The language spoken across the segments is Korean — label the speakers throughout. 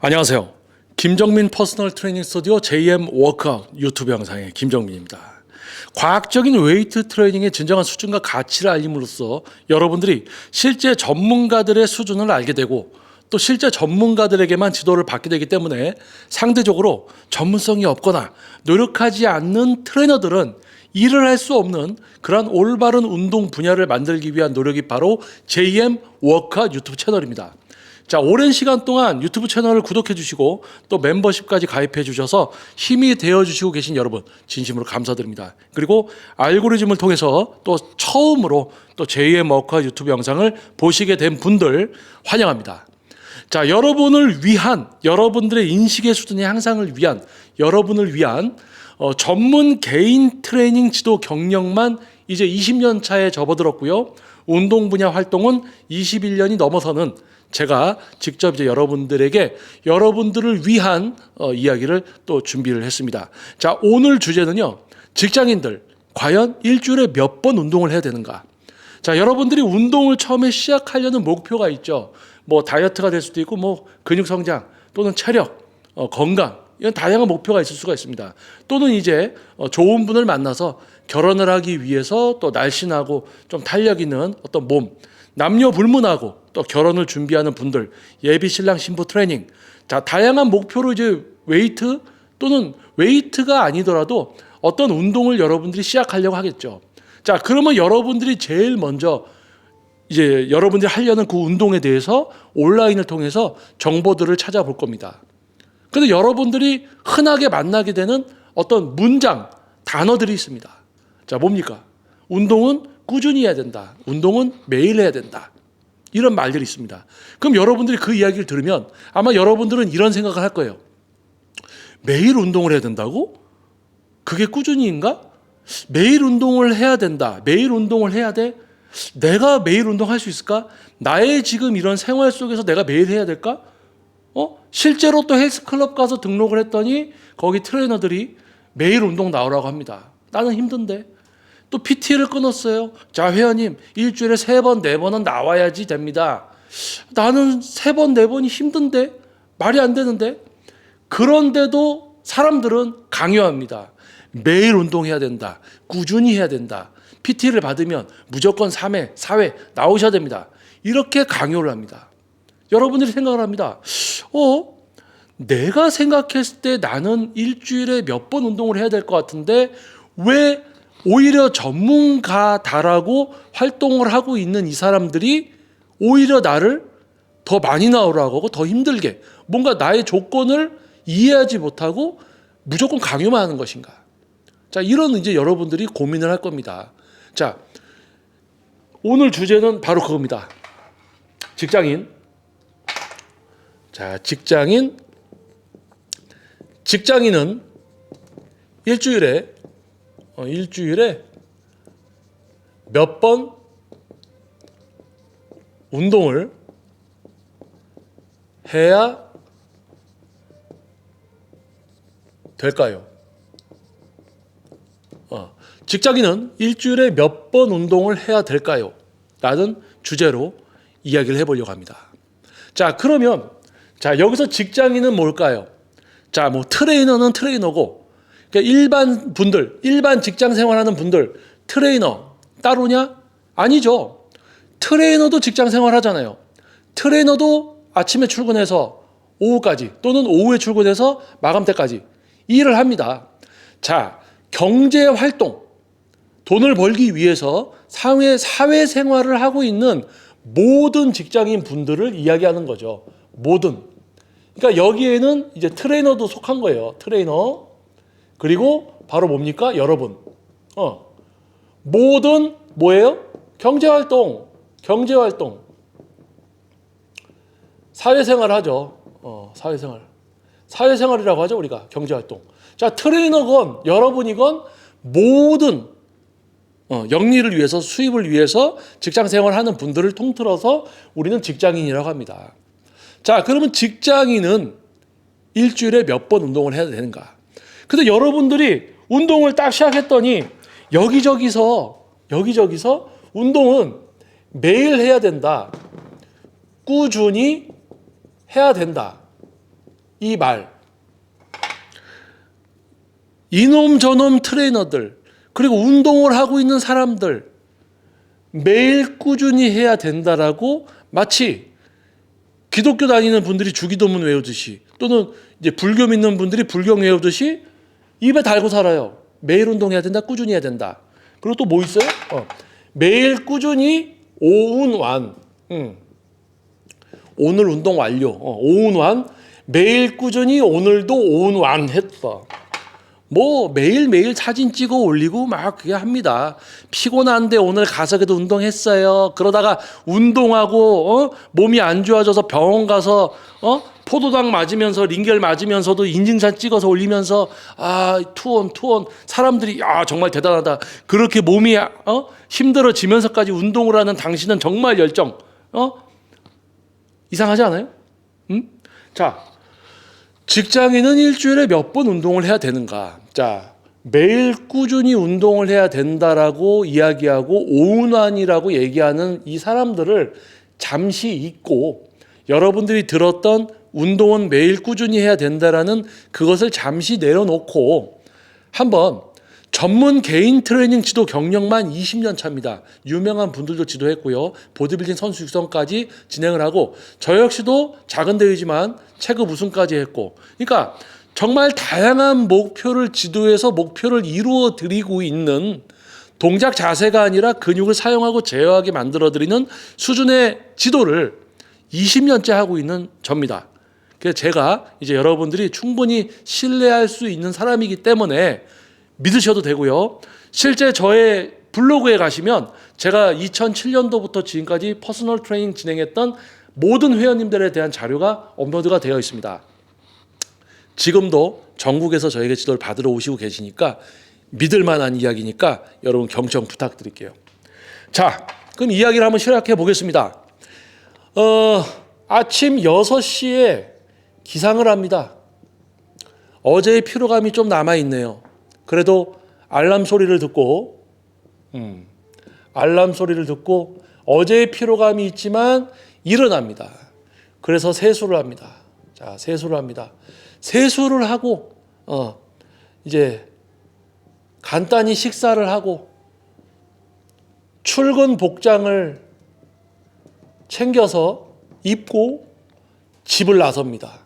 Speaker 1: 안녕하세요. 김정민 퍼스널 트레이닝 스튜디오 JM 워크아웃 유튜브 영상의 김정민입니다. 과학적인 웨이트 트레이닝의 진정한 수준과 가치를 알림으로써 여러분들이 실제 전문가들의 수준을 알게 되고 또 실제 전문가들에게만 지도를 받게 되기 때문에 상대적으로 전문성이 없거나 노력하지 않는 트레이너들은 일을 할 수 없는 그런 올바른 운동 분야를 만들기 위한 노력이 바로 JM 워크아웃 유튜브 채널입니다. 자, 오랜 시간 동안 유튜브 채널을 구독해 주시고 또 멤버십까지 가입해 주셔서 힘이 되어 주시고 계신 여러분 진심으로 감사드립니다. 그리고 알고리즘을 통해서 또 처음으로 또 JM 워크아웃 유튜브 영상을 보시게 된 분들 환영합니다. 자, 여러분을 위한, 여러분들의 인식의 수준의 향상을 위한, 여러분을 위한 전문 개인 트레이닝 지도 경력만 이제 20년 차에 접어들었고요. 운동 분야 활동은 21년이 넘어서는 제가 직접 이제 여러분들에게 여러분들을 위한 이야기를 또 준비를 했습니다. 자, 오늘 주제는요. 직장인들 과연 일주일에 몇 번 운동을 해야 되는가? 자, 여러분들이 운동을 처음에 시작하려는 목표가 있죠. 뭐 다이어트가 될 수도 있고 뭐 근육 성장 또는 체력, 건강 이런 다양한 목표가 있을 수가 있습니다. 또는 이제 좋은 분을 만나서 결혼을 하기 위해서 또 날씬하고 좀 탄력 있는 어떤 몸, 남녀 불문하고 또 결혼을 준비하는 분들, 예비 신랑 신부 트레이닝, 자, 다양한 목표로 이제 웨이트 또는 웨이트가 아니더라도 어떤 운동을 여러분들이 시작하려고 하겠죠. 자, 그러면 여러분들이 제일 먼저 이제 여러분들이 하려는 그 운동에 대해서 온라인을 통해서 정보들을 찾아볼 겁니다. 근데 여러분들이 흔하게 만나게 되는 어떤 문장, 단어들이 있습니다. 자, 뭡니까? 운동은 꾸준히 해야 된다. 운동은 매일 해야 된다. 이런 말들이 있습니다. 그럼 여러분들이 그 이야기를 들으면 아마 여러분들은 이런 생각을 할 거예요. 매일 운동을 해야 된다고? 그게 꾸준히인가? 매일 운동을 해야 된다. 매일 운동을 해야 돼? 내가 매일 운동할 수 있을까? 나의 지금 이런 생활 속에서 내가 매일 해야 될까? 실제로 또 헬스클럽 가서 등록을 했더니 거기 트레이너들이 매일 운동 나오라고 합니다. 나는 힘든데. 또 PT를 끊었어요. 자, 회원님 일주일에 3번, 4번은 나와야지 됩니다. 나는 3번, 4번이 힘든데? 말이 안 되는데? 그런데도 사람들은 강요합니다. 매일 운동해야 된다. 꾸준히 해야 된다. PT를 받으면 무조건 3회, 4회 나오셔야 됩니다. 이렇게 강요를 합니다. 여러분들이 생각을 합니다. 내가 생각했을 때 나는 일주일에 몇 번 운동을 해야 될 것 같은데 왜 오히려 전문가다라고 활동을 하고 있는 이 사람들이 오히려 나를 더 많이 나오라고 하고 더 힘들게 뭔가 나의 조건을 이해하지 못하고 무조건 강요만 하는 것인가? 자, 이런 이제 여러분들이 고민을 할 겁니다. 자, 오늘 주제는 바로 그겁니다. 직장인. 자, 직장인은 일주일에 몇 번 운동을 해야 될까요? 직장인은 일주일에 몇 번 운동을 해야 될까요? 라는 주제로 이야기를 해보려고 합니다. 자, 그러면 자, 여기서 직장인은 뭘까요? 자, 뭐 트레이너는 트레이너고 그러니까 일반 분들, 일반 직장 생활하는 분들 트레이너 따로냐? 아니죠. 트레이너도 직장 생활하잖아요. 트레이너도 아침에 출근해서 오후까지 또는 오후에 출근해서 마감 때까지 일을 합니다. 자, 경제 활동, 돈을 벌기 위해서 사회 생활을 하고 있는 모든 직장인 분들을 이야기하는 거죠. 모든. 그러니까 여기에는 이제 트레이너도 속한 거예요. 트레이너. 그리고 바로 뭡니까? 여러분. 모든 뭐예요? 경제활동. 사회생활 하죠. 사회생활이라고 하죠. 우리가 경제활동. 자, 트레이너건 여러분이건 모든 영리를 위해서 수입을 위해서 직장생활 하는 분들을 통틀어서 우리는 직장인이라고 합니다. 자, 그러면 직장인은 일주일에 몇 번 운동을 해야 되는가? 근데 여러분들이 운동을 딱 시작했더니 여기저기서 운동은 매일 해야 된다. 꾸준히 해야 된다. 이 말. 이놈 저놈 트레이너들, 그리고 운동을 하고 있는 사람들 매일 꾸준히 해야 된다라고 마치 기독교 다니는 분들이 주기도문 외우듯이, 또는 이제 불교 믿는 분들이 불경 외우듯이 입에 달고 살아요. 매일 운동해야 된다, 꾸준히 해야 된다. 그리고 또 뭐 있어요? 매일 꾸준히 오운완. 오늘 운동 완료. 오운완. 매일 꾸준히 오늘도 오운완 했어. 뭐 매일매일 사진 찍어 올리고 막 그게 합니다. 피곤한데 오늘 가서 그래도 운동했어요. 그러다가 운동하고 몸이 안 좋아져서 병원 가서 포도당 맞으면서 링겔 맞으면서도 인증샷 찍어서 올리면서 투혼 사람들이 정말 대단하다. 그렇게 몸이 힘들어지면서까지 운동을 하는 당신은 정말 열정. 이상하지 않아요? 자, 직장인은 일주일에 몇 번 운동을 해야 되는가? 자, 매일 꾸준히 운동을 해야 된다라고 이야기하고 오운환이라고 얘기하는 이 사람들을 잠시 잊고, 여러분들이 들었던 운동은 매일 꾸준히 해야 된다라는 그것을 잠시 내려놓고 한번 전문 개인 트레이닝 지도 경력만 20년 차입니다. 유명한 분들도 지도했고요. 보디빌딩 선수 육성까지 진행을 하고, 저 역시도 작은 대회지만 체급 우승까지 했고, 그러니까 정말 다양한 목표를 지도해서 목표를 이루어 드리고 있는, 동작 자세가 아니라 근육을 사용하고 제어하게 만들어 드리는 수준의 지도를 20년째 하고 있는 접니다. 그래서 제가 이제 여러분들이 충분히 신뢰할 수 있는 사람이기 때문에 믿으셔도 되고요. 실제 저의 블로그에 가시면 제가 2007년도부터 지금까지 퍼스널 트레이닝 진행했던 모든 회원님들에 대한 자료가 업로드가 되어 있습니다. 지금도 전국에서 저에게 지도를 받으러 오시고 계시니까 믿을 만한 이야기니까 여러분 경청 부탁드릴게요. 자, 그럼 이야기를 한번 시작해 보겠습니다. 아침 6시에 기상을 합니다. 어제의 피로감이 좀 남아있네요. 그래도 알람 소리를 듣고 어제의 피로감이 있지만 일어납니다. 그래서 세수를 합니다. 자, 세수를 합니다. 세수를 하고 이제 간단히 식사를 하고 출근 복장을 챙겨서 입고 집을 나섭니다.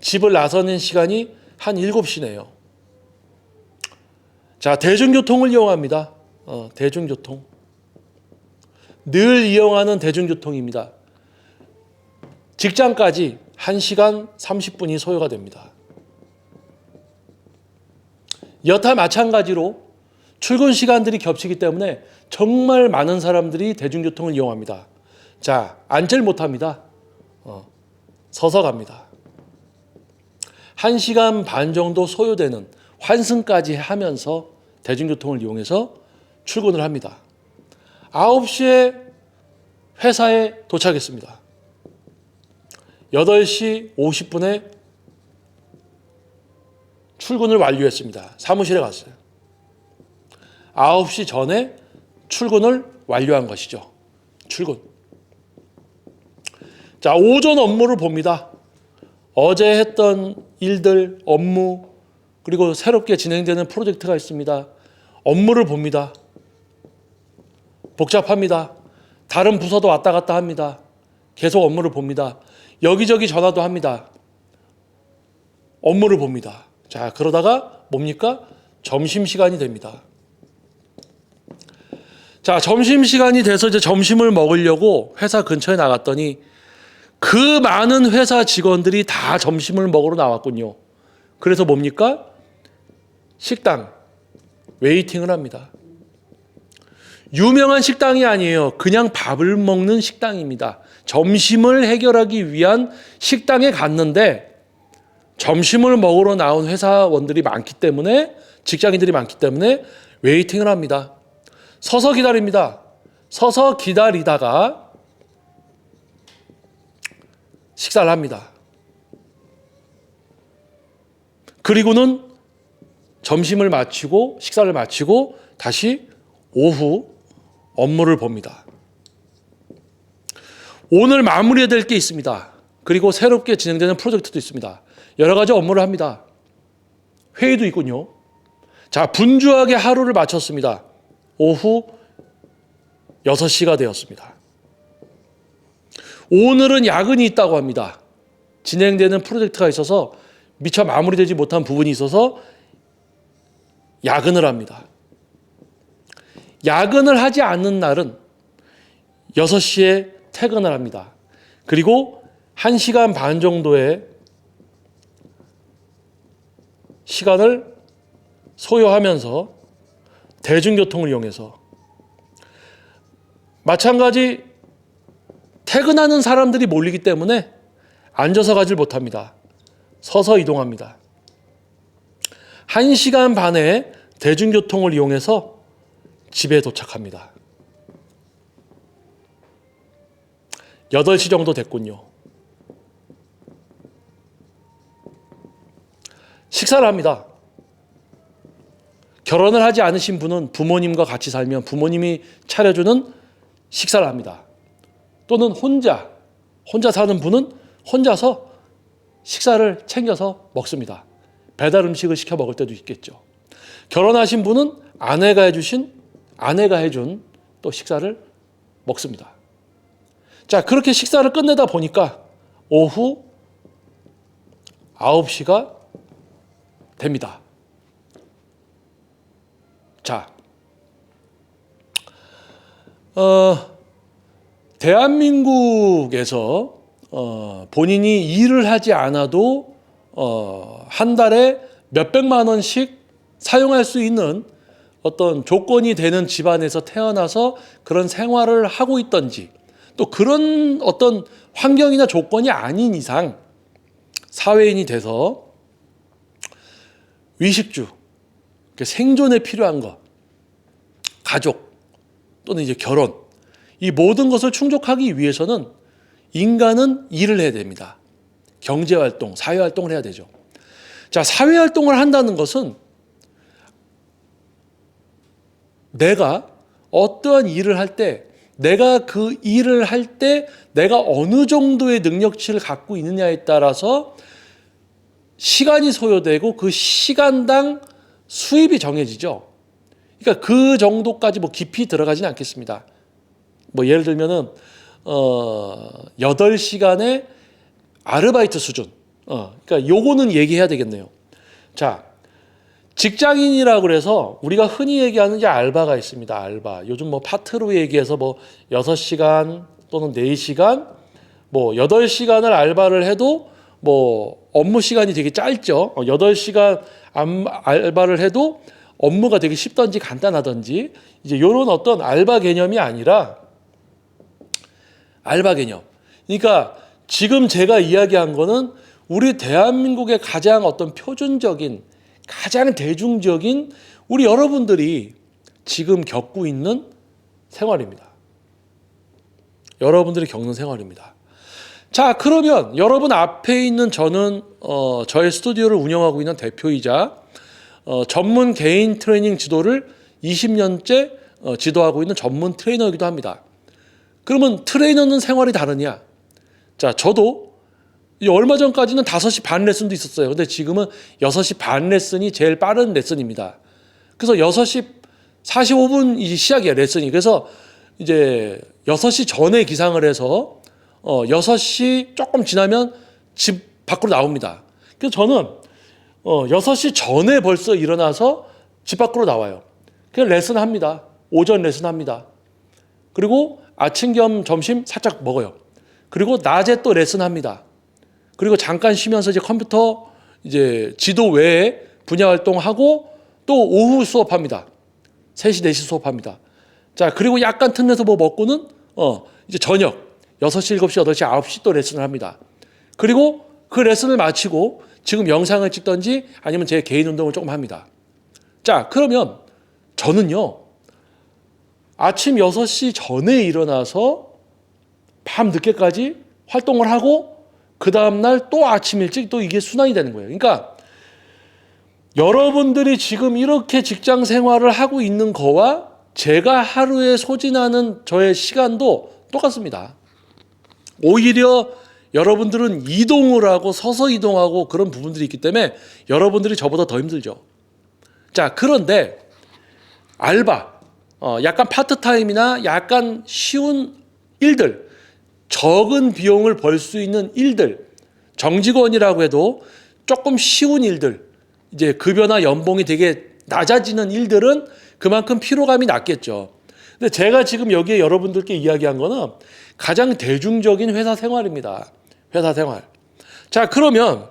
Speaker 1: 집을 나서는 시간이 한 7시네요. 자, 대중교통을 이용합니다. 대중교통. 늘 이용하는 대중교통입니다. 직장까지 1시간 30분이 소요가 됩니다. 여타 마찬가지로 출근 시간들이 겹치기 때문에 정말 많은 사람들이 대중교통을 이용합니다. 자, 앉질 못합니다. 서서 갑니다. 1시간 반 정도 소요되는, 환승까지 하면서 대중교통을 이용해서 출근을 합니다. 9시에 회사에 도착했습니다. 8시 50분에 출근을 완료했습니다. 사무실에 갔어요. 9시 전에 출근을 완료한 것이죠. 출근. 자, 오전 업무를 봅니다. 어제 했던 일들, 업무, 그리고 새롭게 진행되는 프로젝트가 있습니다. 업무를 봅니다. 복잡합니다. 다른 부서도 왔다 갔다 합니다. 계속 업무를 봅니다. 여기저기 전화도 합니다. 업무를 봅니다. 자, 그러다가 뭡니까? 점심시간이 됩니다. 자, 점심시간이 돼서 이제 점심을 먹으려고 회사 근처에 나갔더니 그 많은 회사 직원들이 다 점심을 먹으러 나왔군요. 그래서 뭡니까? 식당, 웨이팅을 합니다. 유명한 식당이 아니에요. 그냥 밥을 먹는 식당입니다. 점심을 해결하기 위한 식당에 갔는데 점심을 먹으러 나온 회사원들이 많기 때문에, 직장인들이 많기 때문에 웨이팅을 합니다. 서서 기다립니다. 서서 기다리다가 식사를 합니다. 그리고는 점심을 마치고 식사를 마치고 다시 오후 업무를 봅니다. 오늘 마무리해야 될 게 있습니다. 그리고 새롭게 진행되는 프로젝트도 있습니다. 여러 가지 업무를 합니다. 회의도 있군요. 자, 분주하게 하루를 마쳤습니다. 오후 6시가 되었습니다. 오늘은 야근이 있다고 합니다. 진행되는 프로젝트가 있어서 미처 마무리되지 못한 부분이 있어서 야근을 합니다. 야근을 하지 않는 날은 6시에 퇴근을 합니다. 그리고 1시간 반 정도의 시간을 소요하면서 대중교통을 이용해서 마찬가지 퇴근하는 사람들이 몰리기 때문에 앉아서 가질 못합니다. 서서 이동합니다. 1시간 반의 대중교통을 이용해서 집에 도착합니다. 8시 정도 됐군요. 식사를 합니다. 결혼을 하지 않으신 분은 부모님과 같이 살면 부모님이 차려주는 식사를 합니다. 또는 혼자 사는 분은 혼자서 식사를 챙겨서 먹습니다. 배달 음식을 시켜 먹을 때도 있겠죠. 결혼하신 분은 아내가 해준 또 식사를 먹습니다. 자, 그렇게 식사를 끝내다 보니까 오후 9시가 됩니다. 자, 대한민국에서 본인이 일을 하지 않아도 한 달에 몇백만 원씩 사용할 수 있는 어떤 조건이 되는 집안에서 태어나서 그런 생활을 하고 있던지, 또 그런 어떤 환경이나 조건이 아닌 이상 사회인이 돼서 위식주, 생존에 필요한 것, 가족 또는 이제 결혼, 이 모든 것을 충족하기 위해서는 인간은 일을 해야 됩니다. 경제활동, 사회활동을 해야 되죠. 자, 사회활동을 한다는 것은 내가 어떠한 일을 할 때, 내가 그 일을 할 때 내가 어느 정도의 능력치를 갖고 있느냐에 따라서 시간이 소요되고 그 시간당 수입이 정해지죠. 그러니까 그 정도까지 깊이 들어가지는 않겠습니다. 예를 들면은 8시간의 아르바이트 수준. 그러니까 요거는 얘기해야 되겠네요. 자, 직장인이라고 그래서 우리가 흔히 얘기하는 이제 알바가 있습니다. 알바. 요즘 파트로 얘기해서 6시간 또는 4시간, 8시간을 알바를 해도 업무 시간이 되게 짧죠. 8시간 알바를 해도 업무가 되게 쉽던지 간단하던지, 이제 요런 어떤 알바 개념이 아니라 알바 개념. 그러니까 지금 제가 이야기한 거는 우리 대한민국의 가장 어떤 표준적인, 가장 대중적인 우리 여러분들이 지금 겪고 있는 생활입니다. 여러분들이 겪는 생활입니다. 자, 그러면 여러분 앞에 있는 저는 저의 스튜디오를 운영하고 있는 대표이자 전문 개인 트레이닝 지도를 20년째 지도하고 있는 전문 트레이너이기도 합니다. 그러면 트레이너는 생활이 다르냐? 자, 저도 얼마 전까지는 5시 반 레슨도 있었어요. 근데 지금은 6시 반 레슨이 제일 빠른 레슨입니다. 그래서 6시 45분 시작이에요, 레슨이. 그래서 이제 6시 전에 기상을 해서 6시 조금 지나면 집 밖으로 나옵니다. 그래서 저는 6시 전에 벌써 일어나서 집 밖으로 나와요. 그냥 레슨 합니다. 오전 레슨 합니다. 그리고 아침 겸 점심 살짝 먹어요. 그리고 낮에 또 레슨 합니다. 그리고 잠깐 쉬면서 이제 컴퓨터 이제 지도 외에 분야 활동하고 또 오후 수업합니다. 3시, 4시 수업합니다. 자, 그리고 약간 틈내서 먹고는 이제 저녁 6시, 7시, 8시, 9시 또 레슨을 합니다. 그리고 그 레슨을 마치고 지금 영상을 찍던지 아니면 제 개인 운동을 조금 합니다. 자, 그러면 저는요, 아침 6시 전에 일어나서 밤 늦게까지 활동을 하고 그 다음날 또 아침 일찍 또 이게 순환이 되는 거예요. 그러니까 여러분들이 지금 이렇게 직장 생활을 하고 있는 거와 제가 하루에 소진하는 저의 시간도 똑같습니다. 오히려 여러분들은 이동을 하고 서서 이동하고 그런 부분들이 있기 때문에 여러분들이 저보다 더 힘들죠. 자, 그런데 알바, 약간 파트타임이나 약간 쉬운 일들, 적은 비용을 벌 수 있는 일들, 정직원이라고 해도 조금 쉬운 일들, 이제 급여나 연봉이 되게 낮아지는 일들은 그만큼 피로감이 낮겠죠. 근데 제가 지금 여기에 여러분들께 이야기한 거는 가장 대중적인 회사 생활입니다. 회사 생활. 자, 그러면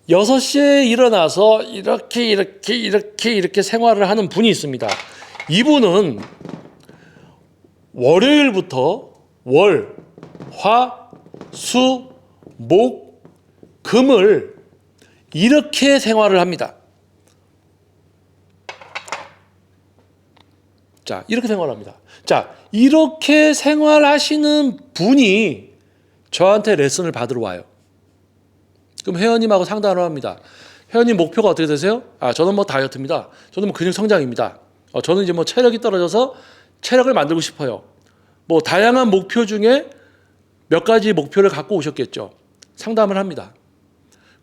Speaker 1: 6시에 일어나서 이렇게 생활을 하는 분이 있습니다. 이분은 월요일부터 월, 화, 수, 목, 금을 이렇게 생활을 합니다. 자, 이렇게 생활합니다. 자, 이렇게 생활하시는 분이 저한테 레슨을 받으러 와요. 그럼 회원님하고 상담을 합니다. 회원님 목표가 어떻게 되세요? 저는 뭐 다이어트입니다. 저는 뭐 근육 성장입니다. 저는 이제 뭐 체력이 떨어져서 체력을 만들고 싶어요. 뭐 다양한 목표 중에 몇 가지 목표를 갖고 오셨겠죠. 상담을 합니다.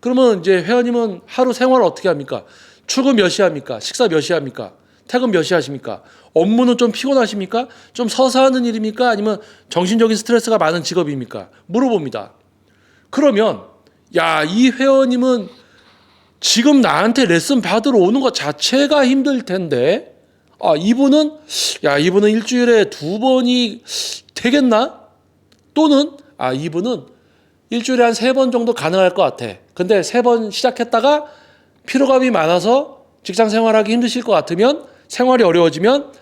Speaker 1: 그러면 이제 회원님은 하루 생활을 어떻게 합니까? 출근 몇 시에 합니까? 식사 몇 시에 합니까? 퇴근 몇 시에 하십니까? 업무는 좀 피곤하십니까? 좀 서서 하는 일입니까? 아니면 정신적인 스트레스가 많은 직업입니까? 물어봅니다. 그러면 이 회원님은 지금 나한테 레슨 받으러 오는 것 자체가 힘들 텐데 이분은 일주일에 2번이 되겠나? 또는 이분은 일주일에 한 3번 정도 가능할 것 같아. 근데 3번 시작했다가 피로감이 많아서 직장 생활하기 힘드실 것 같으면 생활이 어려워지면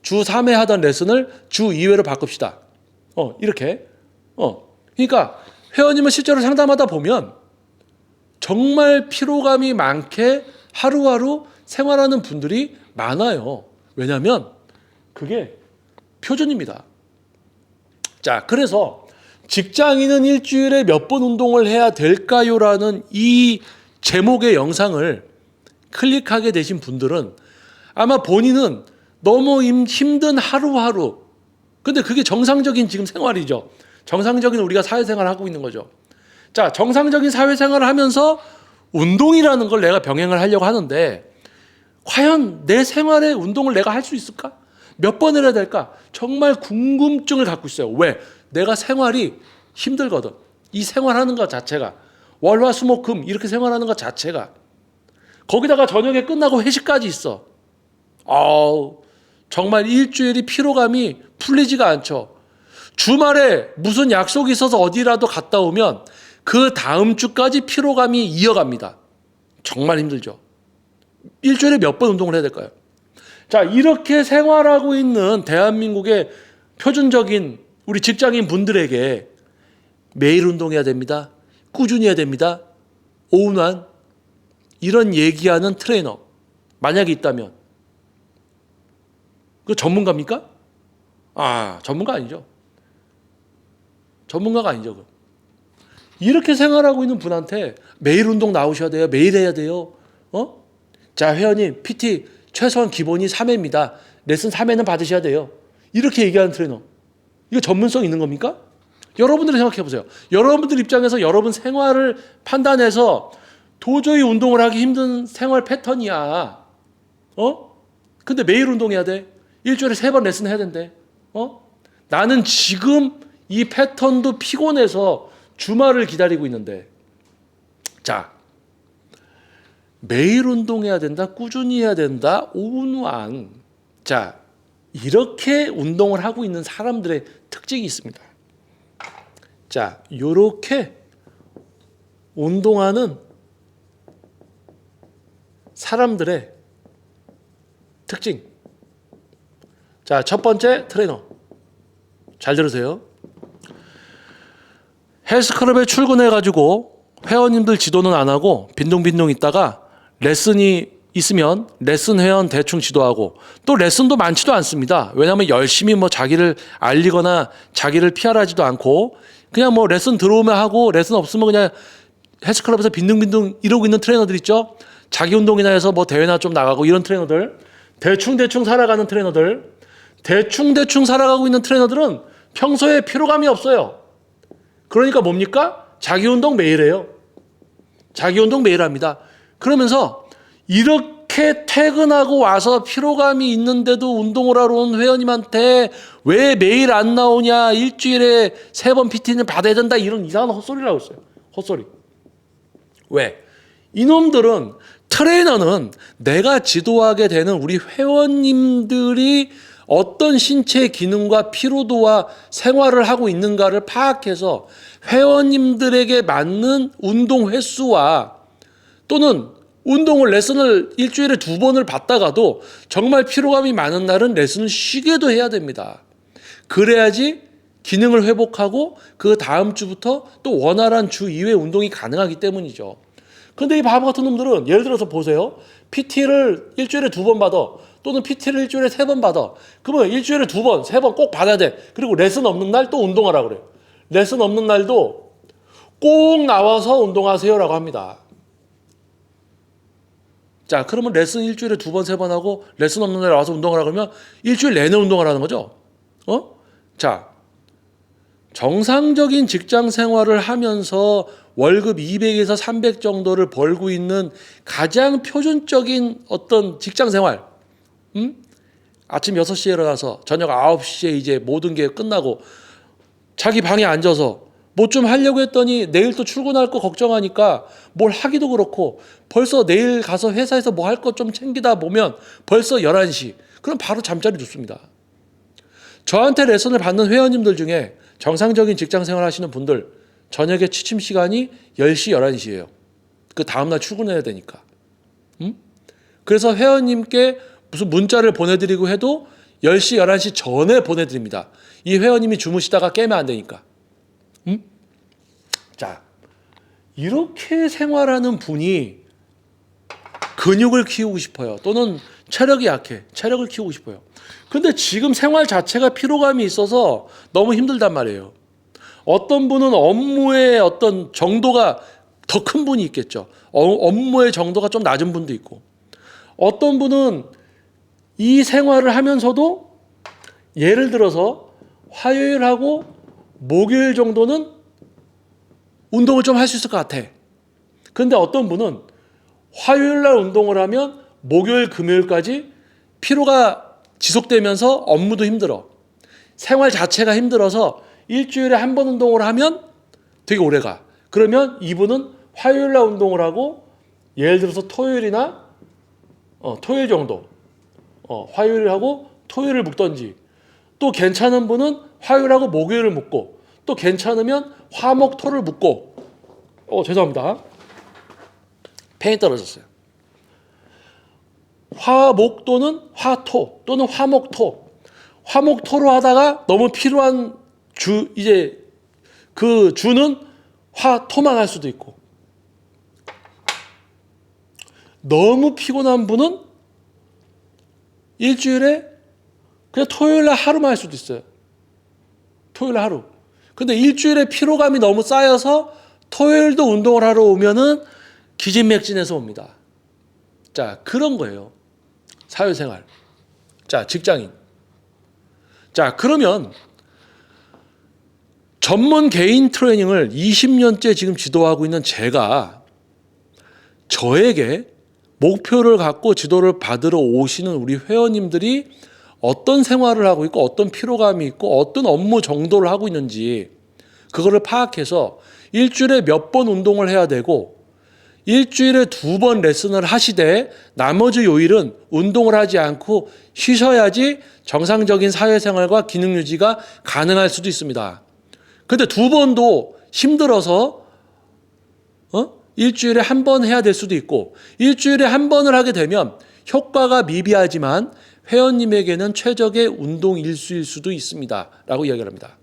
Speaker 1: 주 3회 하던 레슨을 주 2회로 바꿉시다. 이렇게. 그러니까 회원님은 실제로 상담하다 보면 정말 피로감이 많게 하루하루 생활하는 분들이 많아요. 왜냐하면 그게 표준입니다. 자, 그래서 직장인은 일주일에 몇 번 운동을 해야 될까요? 라는 이 제목의 영상을 클릭하게 되신 분들은 아마 본인은 너무 힘든 하루하루, 근데 그게 정상적인 지금 생활이죠. 정상적인 우리가 사회생활을 하고 있는 거죠. 자, 정상적인 사회생활을 하면서 운동이라는 걸 내가 병행을 하려고 하는데 과연 내 생활에 운동을 내가 할 수 있을까? 몇 번 해야 될까? 정말 궁금증을 갖고 있어요. 왜? 내가 생활이 힘들거든. 이 생활하는 것 자체가 월화수목금 이렇게 생활하는 것 자체가 거기다가 저녁에 끝나고 회식까지 있어. 정말 일주일이 피로감이 풀리지가 않죠. 주말에 무슨 약속이 있어서 어디라도 갔다 오면 그 다음 주까지 피로감이 이어갑니다. 정말 힘들죠. 일주일에 몇 번 운동을 해야 될까요? 자, 이렇게 생활하고 있는 대한민국의 표준적인 우리 직장인 분들에게 매일 운동해야 됩니다. 꾸준히 해야 됩니다. 오운환 이런 얘기하는 트레이너 만약에 있다면 그 전문가입니까? 전문가 아니죠. 전문가가 아니죠. 이렇게 생활하고 있는 분한테 매일 운동 나오셔야 돼요. 매일 해야 돼요. 자, 회원님 PT 최소한 기본이 3회입니다. 레슨 3회는 받으셔야 돼요. 이렇게 얘기하는 트레이너. 이거 전문성 있는 겁니까? 여러분들이 생각해 보세요. 여러분들 입장에서 여러분 생활을 판단해서 도저히 운동을 하기 힘든 생활 패턴이야. 근데 매일 운동해야 돼. 일주일에 3번 레슨 해야 된대. 나는 지금 이 패턴도 피곤해서 주말을 기다리고 있는데. 자, 매일 운동해야 된다. 꾸준히 해야 된다. 오운완. 자, 이렇게 운동을 하고 있는 사람들의 특징이 있습니다. 자, 요렇게 운동하는 사람들의 특징. 자, 첫 번째 트레이너. 잘 들으세요. 헬스클럽에 출근해가지고 회원님들 지도는 안 하고 빈둥빈둥 있다가 레슨이 있으면 레슨 회원 대충 지도하고 또 레슨도 많지도 않습니다. 왜냐하면 열심히 뭐 자기를 알리거나 자기를 PR하지도 않고 그냥 뭐 레슨 들어오면 하고 레슨 없으면 그냥 헬스클럽에서 빈둥빈둥 이러고 있는 트레이너들 있죠. 자기 운동이나 해서 뭐 대회나 좀 나가고 이런 트레이너들, 대충 살아가는 트레이너들, 대충 살아가고 있는 트레이너들은 평소에 피로감이 없어요. 그러니까 뭡니까? 자기 운동 매일 해요. 자기 운동 매일 합니다. 그러면서 이렇게 퇴근하고 와서 피로감이 있는데도 운동을 하러 온 회원님한테 왜 매일 안 나오냐, 일주일에 3번 PT는 받아야 된다, 이런 이상한 헛소리라고 했어요. 헛소리. 왜? 이놈들은, 트레이너는 내가 지도하게 되는 우리 회원님들이 어떤 신체 기능과 피로도와 생활을 하고 있는가를 파악해서 회원님들에게 맞는 운동 횟수와 또는 운동을 레슨을 일주일에 2번을 받다가도 정말 피로감이 많은 날은 레슨을 쉬게도 해야 됩니다. 그래야지 기능을 회복하고 그 다음 주부터 또 원활한 주 2회 운동이 가능하기 때문이죠. 근데 이 바보 같은 놈들은 예를 들어서 보세요. PT를 일주일에 2번 받아. 또는 PT를 일주일에 3번 받아. 그러면 일주일에 2번, 3번 꼭 받아야 돼. 그리고 레슨 없는 날 또 운동하라고 그래요. 레슨 없는 날도 꼭 나와서 운동하세요라고 합니다. 자, 그러면 레슨 일주일에 2번, 3번 하고 레슨 없는 날 와서 운동하라고 하면 일주일 내내 운동을 하는 거죠. 자, 정상적인 직장 생활을 하면서 월급 200에서 300 정도를 벌고 있는 가장 표준적인 어떤 직장 생활. 아침 6시에 일어나서 저녁 9시에 이제 모든 게 끝나고 자기 방에 앉아서 뭐 좀 하려고 했더니 내일 또 출근할 거 걱정하니까 뭘 하기도 그렇고 벌써 내일 가서 회사에서 뭐 할 것 좀 챙기다 보면 벌써 11시. 그럼 바로 잠자리 눕습니다. 저한테 레슨을 받는 회원님들 중에 정상적인 직장 생활 하시는 분들 저녁에 취침 시간이 10시, 11시예요. 그 다음날 출근해야 되니까. 그래서 회원님께 무슨 문자를 보내드리고 해도 10시, 11시 전에 보내드립니다. 이 회원님이 주무시다가 깨면 안 되니까. 자, 이렇게 생활하는 분이 근육을 키우고 싶어요. 또는 체력이 약해. 체력을 키우고 싶어요. 근데 지금 생활 자체가 피로감이 있어서 너무 힘들단 말이에요. 어떤 분은 업무의 어떤 정도가 더 큰 분이 있겠죠. 업무의 정도가 좀 낮은 분도 있고. 어떤 분은 이 생활을 하면서도 예를 들어서 화요일하고 목요일 정도는 운동을 좀 할 수 있을 것 같아. 근데 어떤 분은 화요일 날 운동을 하면 목요일, 금요일까지 피로가 지속되면서 업무도 힘들어. 생활 자체가 힘들어서 일주일에 1번 운동을 하면 되게 오래 가. 그러면 이분은 화요일 날 운동을 하고 예를 들어서 토요일이나 토요일 정도 화요일하고 토요일을 묶던지 또 괜찮은 분은 화요일하고 목요일을 묶고 또 괜찮으면 화목 토를 묶고 죄송합니다. 펜이 떨어졌어요. 화목 또는 화토 또는 화목토 화목토로 하다가 너무 필요한 이제 그 주는 화토만 할 수도 있고 너무 피곤한 분은 일주일에 그냥 토요일 날 하루만 할 수도 있어요. 토요일 날 하루. 근데 일주일에 피로감이 너무 쌓여서 토요일도 운동을 하러 오면은 기진맥진해서 옵니다. 자, 그런 거예요. 사회생활. 자, 직장인. 자, 그러면 전문 개인 트레이닝을 20년째 지금 지도하고 있는 제가 저에게 목표를 갖고 지도를 받으러 오시는 우리 회원님들이 어떤 생활을 하고 있고 어떤 피로감이 있고 어떤 업무 정도를 하고 있는지 그거를 파악해서 일주일에 몇 번 운동을 해야 되고 일주일에 2번 레슨을 하시되 나머지 요일은 운동을 하지 않고 쉬셔야지 정상적인 사회생활과 기능 유지가 가능할 수도 있습니다. 근데 2번도 힘들어서 일주일에 1번 해야 될 수도 있고 일주일에 1번을 하게 되면 효과가 미비하지만 회원님에게는 최적의 운동 일수일 수도 있습니다. 라고 이야기를 합니다.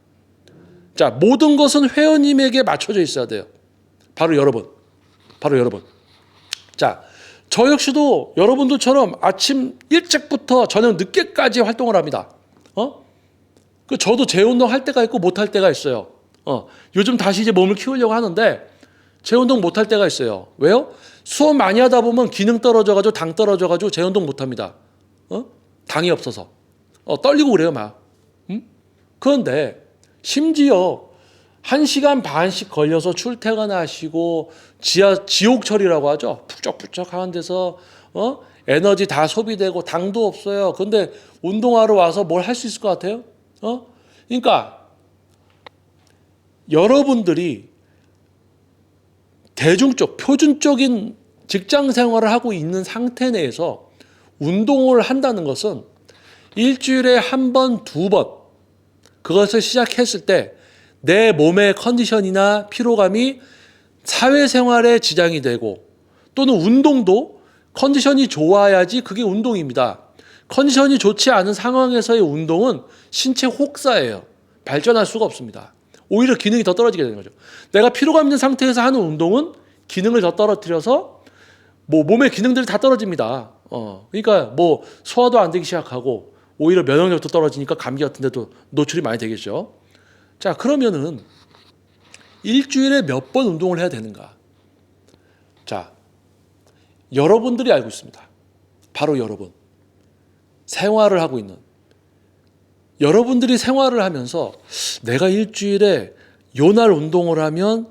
Speaker 1: 자, 모든 것은 회원님에게 맞춰져 있어야 돼요. 바로 여러분. 자, 저 역시도 여러분들처럼 아침 일찍부터 저녁 늦게까지 활동을 합니다. 저도 재운동 할 때가 있고 못 할 때가 있어요. 요즘 다시 이제 몸을 키우려고 하는데 재운동 못 할 때가 있어요. 왜요? 수업 많이 하다 보면 기능 떨어져가지고 당 떨어져가지고 재운동 못 합니다. 당이 없어서. 떨리고 그래요, 막. 그런데 심지어 1시간 반씩 걸려서 출퇴근하시고 지옥철이라고 하죠. 푹적푹적 하는 데서 에너지 다 소비되고 당도 없어요. 근데 운동하러 와서 뭘 할 수 있을 것 같아요? 그러니까 여러분들이 대중적, 표준적인 직장 생활을 하고 있는 상태 내에서 운동을 한다는 것은 일주일에 한 번, 두 번 그것을 시작했을 때 내 몸의 컨디션이나 피로감이 사회생활에 지장이 되고 또는 운동도 컨디션이 좋아야지 그게 운동입니다. 컨디션이 좋지 않은 상황에서의 운동은 신체 혹사예요. 발전할 수가 없습니다. 오히려 기능이 더 떨어지게 되는 거죠. 내가 피로감 있는 상태에서 하는 운동은 기능을 더 떨어뜨려서 몸의 기능들이 다 떨어집니다. 그러니까 소화도 안 되기 시작하고 오히려 면역력도 떨어지니까 감기 같은 데도 노출이 많이 되겠죠. 자, 그러면은 일주일에 몇 번 운동을 해야 되는가? 자, 여러분들이 알고 있습니다. 바로 여러분. 생활을 하고 있는 여러분들이 생활을 하면서 내가 일주일에 요날 운동을 하면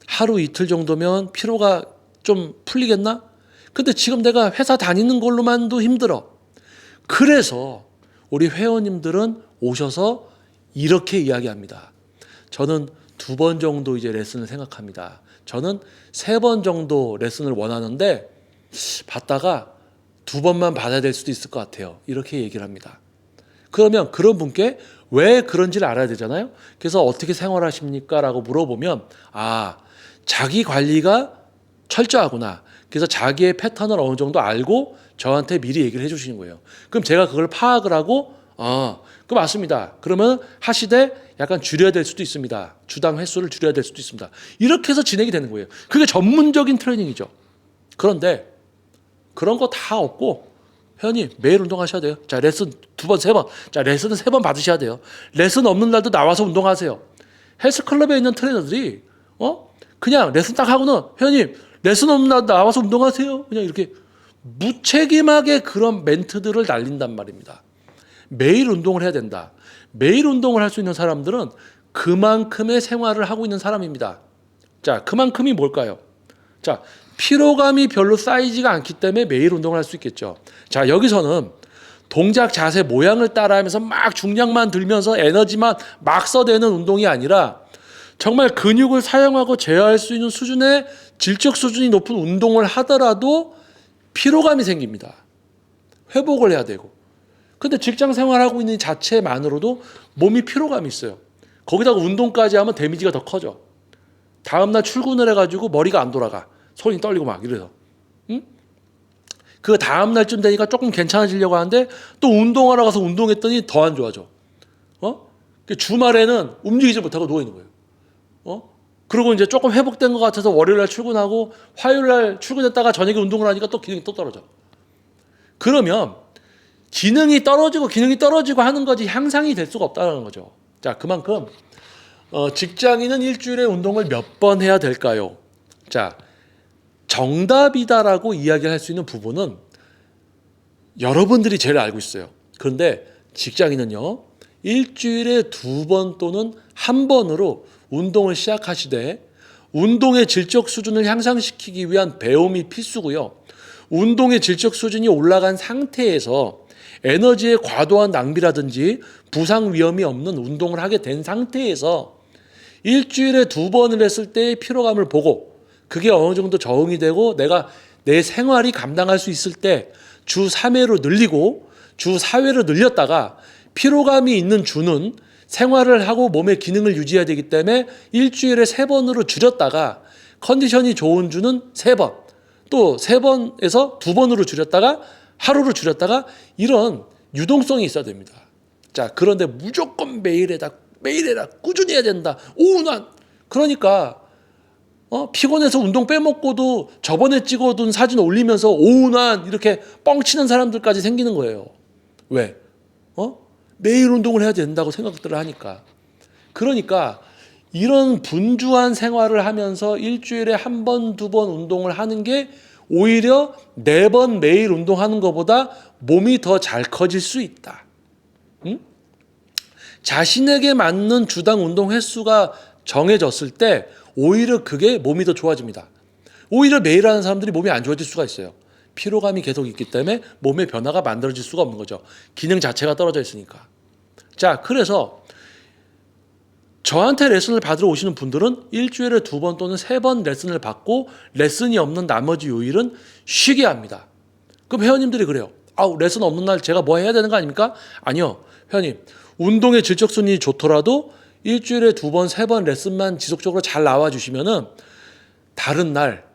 Speaker 1: 하루 이틀 정도면 피로가 좀 풀리겠나? 근데 지금 내가 회사 다니는 걸로만도 힘들어. 그래서 우리 회원님들은 오셔서 이렇게 이야기합니다. 저는 2번 정도 이제 레슨을 생각합니다. 저는 3번 정도 레슨을 원하는데 받다가 2번만 받아야 될 수도 있을 것 같아요. 이렇게 얘기를 합니다. 그러면 그런 분께 왜 그런지를 알아야 되잖아요. 그래서 어떻게 생활하십니까? 라고 물어보면 자기 관리가 철저하구나. 그래서 자기의 패턴을 어느 정도 알고 저한테 미리 얘기를 해주시는 거예요. 그럼 제가 그걸 파악을 하고 그 맞습니다. 그러면 하시되 약간 줄여야 될 수도 있습니다. 주당 횟수를 줄여야 될 수도 있습니다. 이렇게 해서 진행이 되는 거예요. 그게 전문적인 트레이닝이죠. 그런데 그런 거 다 없고 회원님 매일 운동하셔야 돼요. 자, 레슨 2번, 3번. 자, 레슨은 3번 받으셔야 돼요. 레슨 없는 날도 나와서 운동하세요. 헬스클럽에 있는 트레이너들이 그냥 레슨 딱 하고는 회원님 레슨 없는 날 나와서 운동하세요. 그냥 이렇게 무책임하게 그런 멘트들을 날린단 말입니다. 매일 운동을 해야 된다. 매일 운동을 할 수 있는 사람들은 그만큼의 생활을 하고 있는 사람입니다. 자, 그만큼이 뭘까요? 자, 피로감이 별로 쌓이지가 않기 때문에 매일 운동을 할 수 있겠죠. 자, 여기서는 동작, 자세, 모양을 따라하면서 막 중량만 들면서 에너지만 막 써대는 운동이 아니라 정말 근육을 사용하고 제어할 수 있는 수준의 질적 수준이 높은 운동을 하더라도 피로감이 생깁니다. 회복을 해야 되고. 근데 직장 생활하고 있는 자체만으로도 몸이 피로감이 있어요. 거기다가 운동까지 하면 데미지가 더 커져. 다음날 출근을 해가지고 머리가 안 돌아가. 손이 떨리고 막 이래서. 그 다음날쯤 되니까 조금 괜찮아지려고 하는데 또 운동하러 가서 운동했더니 더 안 좋아져. 주말에는 움직이지 못하고 누워있는 거예요. 그리고 이제 조금 회복된 것 같아서 월요일날 출근하고 화요일날 출근했다가 저녁에 운동을 하니까 또 기능이 또 떨어져. 그러면 기능이 떨어지고 하는 거지 향상이 될 수가 없다는 거죠. 자, 그만큼 직장인은 일주일에 운동을 몇 번 해야 될까요? 자, 정답이다라고 이야기할 수 있는 부분은 여러분들이 제일 알고 있어요. 그런데 직장인은요, 일주일에 2번 또는 1번으로 운동을 시작하시되 운동의 질적 수준을 향상시키기 위한 배움이 필수고요. 운동의 질적 수준이 올라간 상태에서 에너지의 과도한 낭비라든지 부상 위험이 없는 운동을 하게 된 상태에서 일주일에 2번을 했을 때의 피로감을 보고 그게 어느 정도 적응이 되고 내가 내 생활이 감당할 수 있을 때 주 3회로 늘리고 주 4회로 늘렸다가 피로감이 있는 주는 생활을 하고 몸의 기능을 유지해야 되기 때문에 일주일에 3번으로 줄였다가 컨디션이 좋은 주는 3번, 또 3번에서 2번으로 줄였다가 하루로 줄였다가 이런 유동성이 있어야 됩니다. 자, 그런데 무조건 매일 해라, 꾸준히 해야 된다. 오운환. 그러니까 피곤해서 운동 빼먹고도 저번에 찍어둔 사진 올리면서 오운환 이렇게 뻥치는 사람들까지 생기는 거예요. 왜? 매일 운동을 해야 된다고 생각들을 하니까. 그러니까 이런 분주한 생활을 하면서 일주일에 1번, 2번 운동을 하는 게 오히려 4번 매일 운동하는 것보다 몸이 더 잘 커질 수 있다. 자신에게 맞는 주당 운동 횟수가 정해졌을 때 오히려 그게 몸이 더 좋아집니다. 오히려 매일 하는 사람들이 몸이 안 좋아질 수가 있어요. 피로감이 계속 있기 때문에 몸의 변화가 만들어질 수가 없는 거죠. 기능 자체가 떨어져 있으니까. 자, 그래서 저한테 레슨을 받으러 오시는 분들은 일주일에 2번 또는 3번 레슨을 받고 레슨이 없는 나머지 요일은 쉬게 합니다. 그럼 회원님들이 그래요. 레슨 없는 날 제가 뭐 해야 되는 거 아닙니까? 아니요. 회원님, 운동의 질적순이 좋더라도 일주일에 2번, 3번 레슨만 지속적으로 잘 나와주시면은 다른 날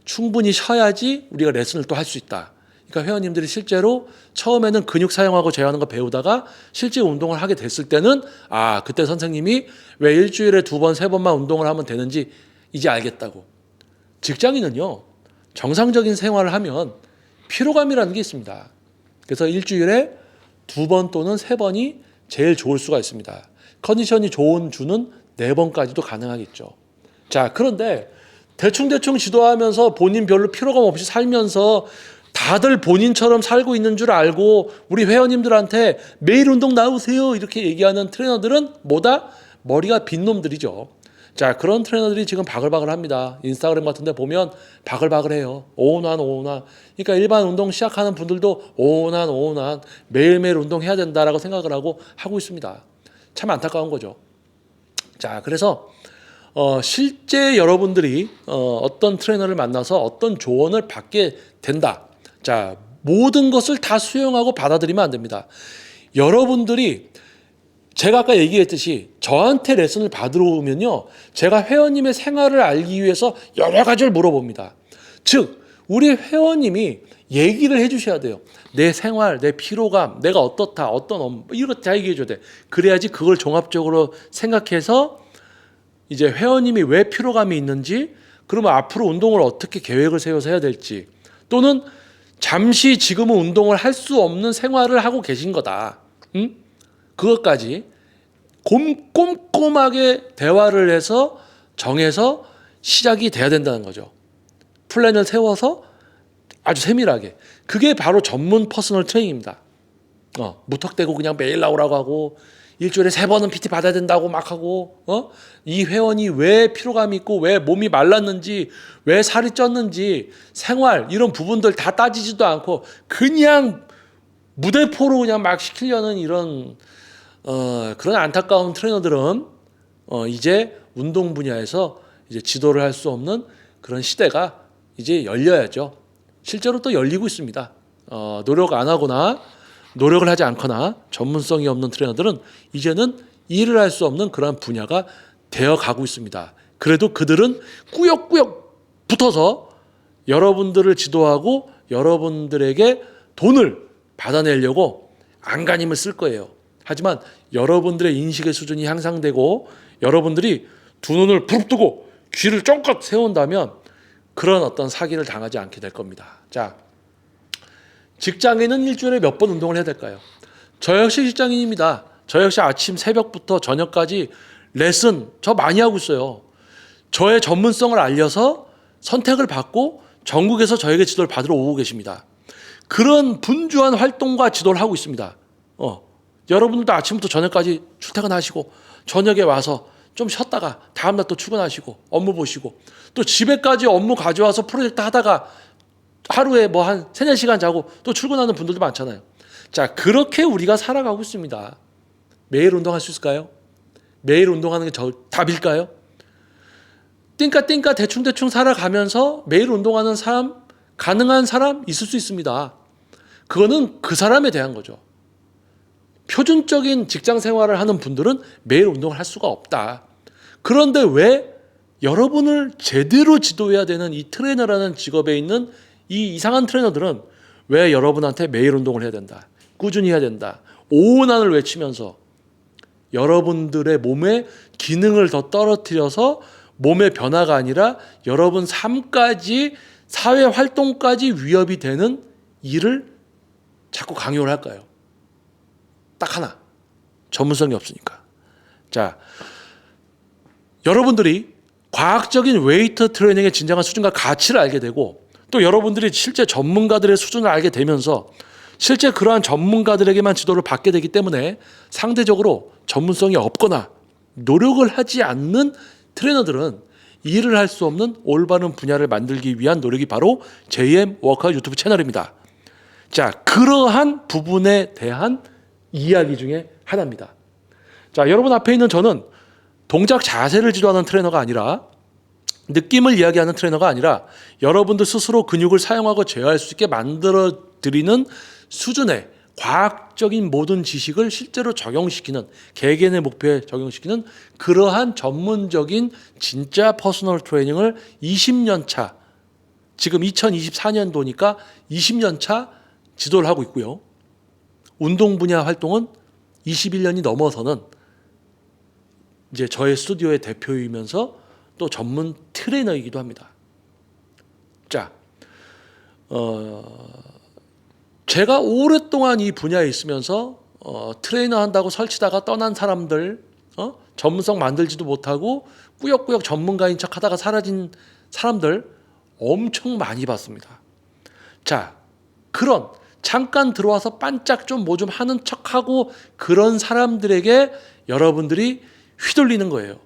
Speaker 1: 충분히 쉬어야지 우리가 레슨을 또 할 수 있다. 그러니까 회원님들이 실제로 처음에는 근육 사용하고 제어하는 거 배우다가 실제 운동을 하게 됐을 때는 그때 선생님이 왜 일주일에 2번, 3번만 운동을 하면 되는지 이제 알겠다고. 직장인은요, 정상적인 생활을 하면 피로감이라는 게 있습니다. 그래서 일주일에 2번 또는 3번이 제일 좋을 수가 있습니다. 컨디션이 좋은 주는 4번까지도 가능하겠죠. 자, 그런데 대충 지도하면서 본인 별로 피로감 없이 살면서 다들 본인처럼 살고 있는 줄 알고 우리 회원님들한테 매일 운동 나오세요 이렇게 얘기하는 트레이너들은 뭐다? 머리가 빈 놈들이죠. 자, 그런 트레이너들이 지금 바글바글합니다. 인스타그램 같은 데 보면 바글바글해요. 오운환. 그러니까 일반 운동 시작하는 분들도 오운환 매일매일 운동해야 된다라고 생각을 하고 있습니다. 참 안타까운 거죠. 자, 그래서 실제 여러분들이 어떤 트레이너를 만나서 어떤 조언을 받게 된다. 자, 모든 것을 다 수용하고 받아들이면 안 됩니다. 여러분들이 제가 아까 얘기했듯이 저한테 레슨을 받으러 오면요, 제가 회원님의 생활을 알기 위해서 여러 가지를 물어봅니다. 즉, 우리 회원님이 얘기를 해주셔야 돼요. 내 생활, 내 피로감, 내가 어떻다, 어떤 업무, 이런 거 다 얘기해줘야 돼. 그래야지 그걸 종합적으로 생각해서 이제 회원님이 왜 피로감이 있는지, 그러면 앞으로 운동을 어떻게 계획을 세워서 해야 될지, 또는 잠시 지금은 운동을 할 수 없는 생활을 하고 계신 거다. 그것까지 꼼꼼하게 대화를 해서 정해서 시작이 돼야 된다는 거죠. 플랜을 세워서 아주 세밀하게. 그게 바로 전문 퍼스널 트레이닝입니다. 무턱대고 그냥 매일 나오라고 하고 일주일에 3번은 PT 받아야 된다고 막 하고 이 회원이 왜 피로감이 있고 왜 몸이 말랐는지 왜 살이 쪘는지 생활 이런 부분들 다 따지지도 않고 그냥 무대포로 그냥 막 시키려는 이런 그런 안타까운 트레이너들은 이제 운동 분야에서 이제 지도를 할 수 없는 그런 시대가 이제 열려야죠. 실제로 또 열리고 있습니다. 노력 안 하거나 노력을 하지 않거나 전문성이 없는 트레이너들은 이제는 일을 할 수 없는 그런 분야가 되어 가고 있습니다. 그래도 그들은 꾸역꾸역 붙어서 여러분들을 지도하고 여러분들에게 돈을 받아내려고 안간힘을 쓸 거예요. 하지만 여러분들의 인식의 수준이 향상되고 여러분들이 두 눈을 부릅뜨고 귀를 쫑긋 세운다면 그런 어떤 사기를 당하지 않게 될 겁니다. 자, 직장인은 일주일에 몇 번 운동을 해야 될까요? 저 역시 직장인입니다. 저 역시 아침 새벽부터 저녁까지 레슨 저 많이 하고 있어요. 저의 전문성을 알려서 선택을 받고 전국에서 저에게 지도를 받으러 오고 계십니다. 그런 분주한 활동과 지도를 하고 있습니다. 여러분들도 아침부터 저녁까지 출퇴근하시고 저녁에 와서 좀 쉬었다가 다음날 또 출근하시고 업무 보시고 또 집에까지 업무 가져와서 프로젝트 하다가 하루에 뭐 한 3-4시간 자고 또 출근하는 분들도 많잖아요. 자, 그렇게 우리가 살아가고 있습니다. 매일 운동할 수 있을까요? 매일 운동하는 게 답일까요? 띵까 대충 살아가면서 매일 운동하는 사람, 가능한 사람 있을 수 있습니다. 그거는 그 사람에 대한 거죠. 표준적인 직장 생활을 하는 분들은 매일 운동을 할 수가 없다. 그런데 왜 여러분을 제대로 지도해야 되는 이 트레이너라는 직업에 있는 이 이상한 트레이너들은 왜 여러분한테 매일 운동을 해야 된다, 꾸준히 해야 된다, 오운환을 외치면서 여러분들의 몸의 기능을 더 떨어뜨려서 몸의 변화가 아니라 여러분 삶까지 사회 활동까지 위협이 되는 일을 자꾸 강요를 할까요? 딱 하나, 전문성이 없으니까. 자, 여러분들이 과학적인 웨이트 트레이닝의 진정한 수준과 가치를 알게 되고 또 여러분들이 실제 전문가들의 수준을 알게 되면서 실제 그러한 전문가들에게만 지도를 받게 되기 때문에 상대적으로 전문성이 없거나 노력을 하지 않는 트레이너들은 일을 할 수 없는 올바른 분야를 만들기 위한 노력이 바로 JM 워크아웃 유튜브 채널입니다. 자, 그러한 부분에 대한 이야기 중에 하나입니다. 자, 여러분 앞에 있는 저는 동작 자세를 지도하는 트레이너가 아니라, 느낌을 이야기하는 트레이너가 아니라, 여러분들 스스로 근육을 사용하고 제어할 수 있게 만들어 드리는 수준의 과학적인 모든 지식을 실제로 적용시키는, 개개인의 목표에 적용시키는 그러한 전문적인 진짜 퍼스널 트레이닝을 20년 차, 지금 2024년도니까 20년 차 지도를 하고 있고요. 운동 분야 활동은 21년이 넘어서는 이제 저의 스튜디오의 대표이면서 또 전문 트레이너이기도 합니다. 자, 제가 오랫동안 이 분야에 있으면서 트레이너 한다고 설치다가 떠난 사람들, 전문성 만들지도 못하고 꾸역꾸역 전문가인 척하다가 사라진 사람들 엄청 많이 봤습니다. 자, 그런 잠깐 들어와서 반짝 좀 뭐 좀 하는 척하고 그런 사람들에게 여러분들이 휘둘리는 거예요.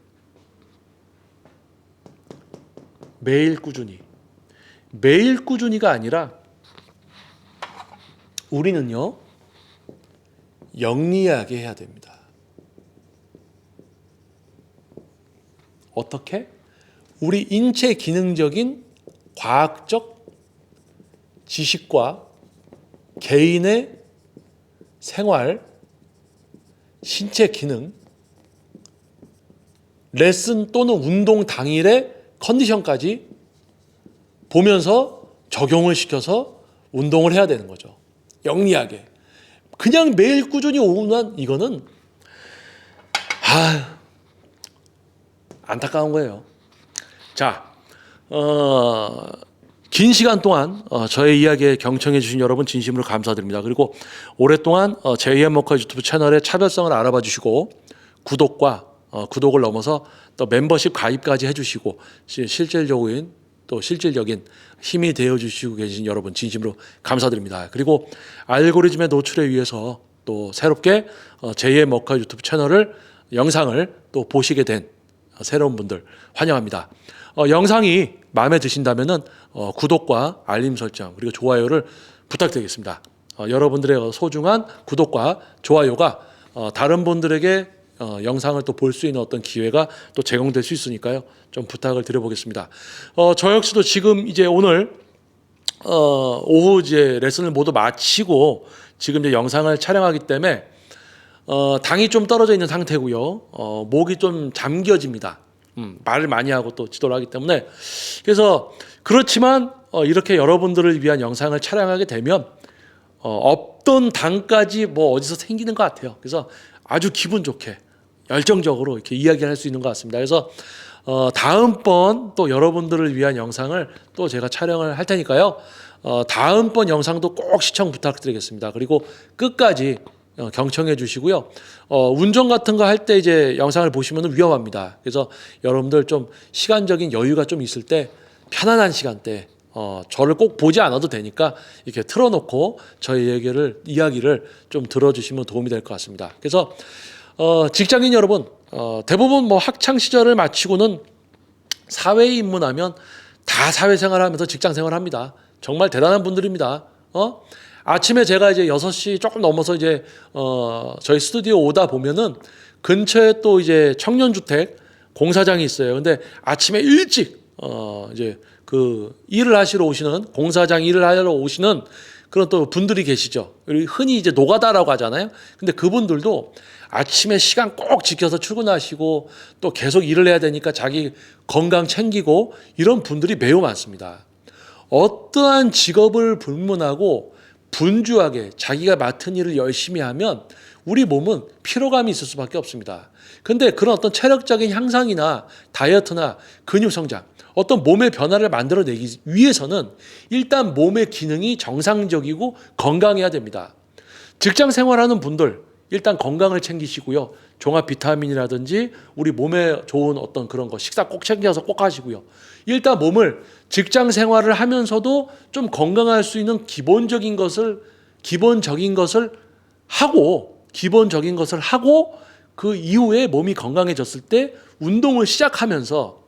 Speaker 1: 매일 꾸준히가 아니라 우리는요, 영리하게 해야 됩니다. 어떻게? 우리 인체 기능적인 과학적 지식과 개인의 생활, 신체 기능, 레슨 또는 운동 당일의 컨디션까지 보면서 적용을 시켜서 운동을 해야 되는 거죠. 영리하게. 그냥 매일 꾸준히 오만 이거는 안타까운 거예요. 자, 긴 시간 동안 저의 이야기에 경청해 주신 여러분 진심으로 감사드립니다. 그리고 오랫동안 JM 워크아웃 유튜브 채널의 차별성을 알아봐 주시고 구독을 넘어서 또 멤버십 가입까지 해주시고 실질적인 힘이 되어주시고 계신 여러분 진심으로 감사드립니다. 그리고 알고리즘의 노출에 의해서 또 새롭게 JM 워크아웃 유튜브 채널을 영상을 또 보시게 된 새로운 분들 환영합니다. 영상이 마음에 드신다면은 구독과 알림 설정 그리고 좋아요를 부탁드리겠습니다. 여러분들의 소중한 구독과 좋아요가 다른 분들에게 영상을 또 볼 수 있는 어떤 기회가 또 제공될 수 있으니까요. 좀 부탁을 드려보겠습니다. 저 역시도 지금 이제 오늘 오후 이제 레슨을 모두 마치고 지금 이제 영상을 촬영하기 때문에 당이 좀 떨어져 있는 상태고요. 목이 좀 잠겨집니다. 말을 많이 하고 또 지도를 하기 때문에. 그래서 그렇지만 이렇게 여러분들을 위한 영상을 촬영하게 되면 없던 당까지 뭐 어디서 생기는 것 같아요. 그래서 아주 기분 좋게 열정적으로 이렇게 이야기를 할 수 있는 것 같습니다. 그래서 다음번 또 여러분들을 위한 영상을 또 제가 촬영을 할 테니까요. 다음번 영상도 꼭 시청 부탁드리겠습니다. 그리고 끝까지 경청해 주시고요. 운전 같은 거 할 때 이제 영상을 보시면 위험합니다. 그래서 여러분들 좀 시간적인 여유가 좀 있을 때 편안한 시간대 저를 꼭 보지 않아도 되니까 이렇게 틀어놓고 저희 이야기를 좀 들어주시면 도움이 될 것 같습니다. 그래서 직장인 여러분 대부분 뭐 학창 시절을 마치고는 사회에 입문하면 다 사회생활하면서 직장생활합니다. 정말 대단한 분들입니다. 아침에 제가 이제 6시 조금 넘어서 이제 저희 스튜디오 오다 보면은 근처에 또 이제 청년주택 공사장이 있어요. 근데 아침에 일찍 이제 그 일을 하시러 오시는 공사장 일을 하러 오시는 그런 또 분들이 계시죠. 흔히 이제 노가다라고 하잖아요. 근데 그분들도 아침에 시간 꼭 지켜서 출근하시고 또 계속 일을 해야 되니까 자기 건강 챙기고 이런 분들이 매우 많습니다. 어떠한 직업을 불문하고 분주하게 자기가 맡은 일을 열심히 하면 우리 몸은 피로감이 있을 수밖에 없습니다. 근데 그런 어떤 체력적인 향상이나 다이어트나 근육 성장, 어떤 몸의 변화를 만들어내기 위해서는 일단 몸의 기능이 정상적이고 건강해야 됩니다. 직장 생활하는 분들 일단 건강을 챙기시고요. 종합 비타민이라든지 우리 몸에 좋은 어떤 그런 거 식사 꼭 챙겨서 꼭 하시고요. 일단 몸을 직장 생활을 하면서도 좀 건강할 수 있는 기본적인 것을 하고 그 이후에 몸이 건강해졌을 때 운동을 시작하면서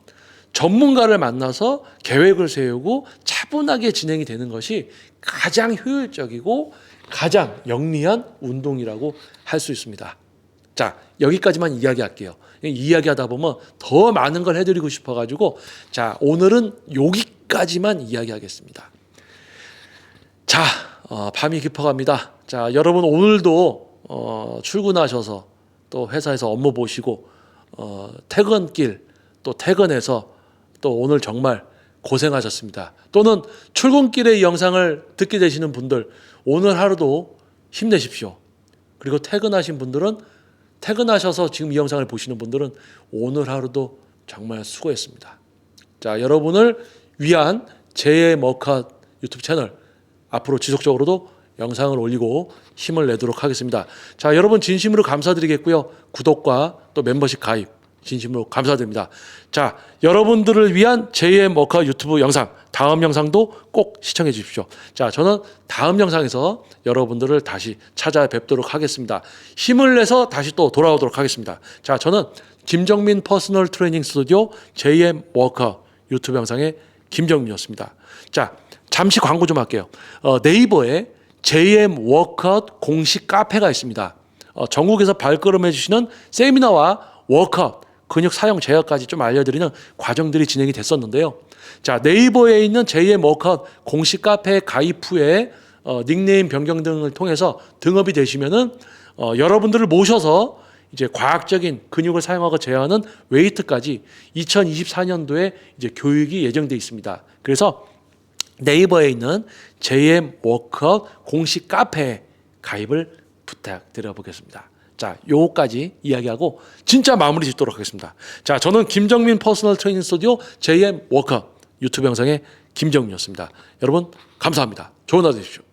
Speaker 1: 전문가를 만나서 계획을 세우고 차분하게 진행이 되는 것이 가장 효율적이고 가장 영리한 운동이라고 할 수 있습니다. 자, 여기까지만 이야기할게요. 이야기하다 보면 더 많은 걸 해드리고 싶어가지고 자, 오늘은 여기까지만 이야기하겠습니다. 자, 밤이 깊어갑니다. 자, 여러분 오늘도 출근하셔서 또 회사에서 업무 보시고 퇴근길 또 퇴근해서 또 오늘 정말 고생하셨습니다. 또는 출근길에 이 영상을 듣게 되시는 분들 오늘 하루도 힘내십시오. 그리고 퇴근하신 분들은 퇴근하셔서 지금 이 영상을 보시는 분들은 오늘 하루도 정말 수고했습니다. 자, 여러분을 위한 JM 워크아웃 유튜브 채널 앞으로 지속적으로도 영상을 올리고 힘을 내도록 하겠습니다. 자, 여러분 진심으로 감사드리겠고요. 구독과 또 멤버십 가입 진심으로 감사드립니다. 자, 여러분들을 위한 JM 워크아웃 유튜브 영상 다음 영상도 꼭 시청해 주십시오. 자, 저는 다음 영상에서 여러분들을 다시 찾아뵙도록 하겠습니다. 힘을 내서 다시 또 돌아오도록 하겠습니다. 자, 저는 김정민 퍼스널 트레이닝 스튜디오 JM 워크아웃 유튜브 영상의 김정민이었습니다. 자, 잠시 광고 좀 할게요. 네이버에 JM 워크아웃 공식 카페가 있습니다. 전국에서 발걸음해 주시는 세미나와 워크아웃 근육 사용 제어까지 좀 알려드리는 과정들이 진행이 됐었는데요. 자, 네이버에 있는 JM 워크아웃 공식 카페 가입 후에 닉네임 변경 등을 통해서 등업이 되시면은 여러분들을 모셔서 이제 과학적인 근육을 사용하고 제어하는 웨이트까지 2024년도에 이제 교육이 예정돼 있습니다. 그래서 네이버에 있는 JM 워크아웃 공식 카페에 가입을 부탁드려 보겠습니다. 자, 요거까지 이야기하고 진짜 마무리 짓도록 하겠습니다. 자, 저는 김정민 퍼스널 트레이닝 스튜디오 JM 워크아웃 유튜브 영상의 김정민이었습니다. 여러분 감사합니다. 좋은 하루 되십시오.